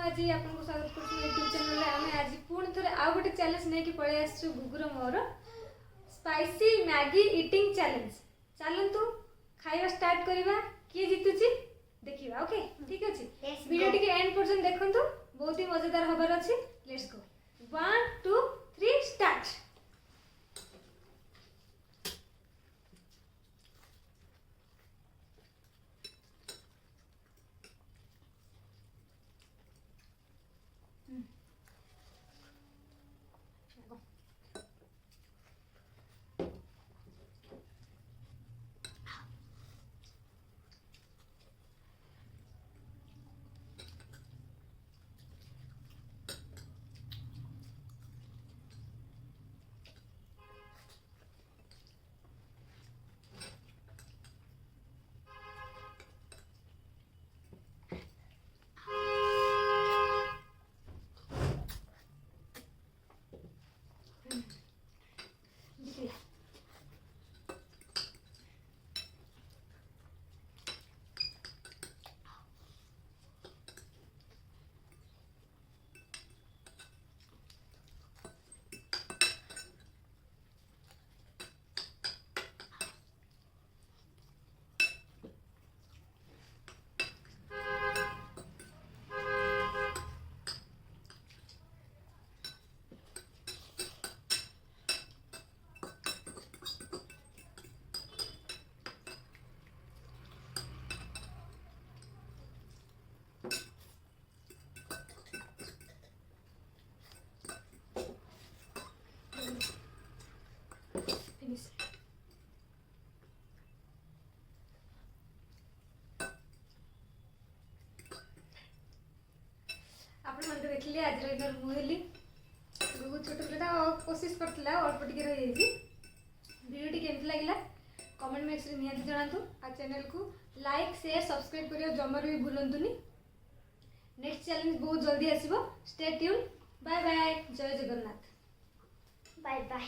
आज आपको स्वागत कर यूट्यूब चैनल में आम आज पुणी थे आउ गोटे चैलेंज नहीं पलि आसु गुगुर मोर स्पाइसी मैगी ईटिंग चैलेंज। चलतु खाଇବା स्टार्ट करवा किए जीतुची देखिए। ओके ठीक अच्छे वीडियो टी एंड पर्यंत देखंतु बहुत ही मजेदार हबार अच्छे। Let's go 1 2 3 start. Finish. आपण मन देखले आज रविवार मुहेली गुगु छोट पिलाटा कोशिश करथिला अल्प टिके रहि जाई। वीडियो टी केमति लागला कमेंट में एक्चुअली नियत जणातु आ चैनल को लाइक शेयर सब्सक्राइब करियो जमर भी भूलंतुनी। नेक्स्ट चैलेंज बहुत जल्दी आसीबो। Stay tune. Bye bye. जय जगन्नाथ। Bye bye.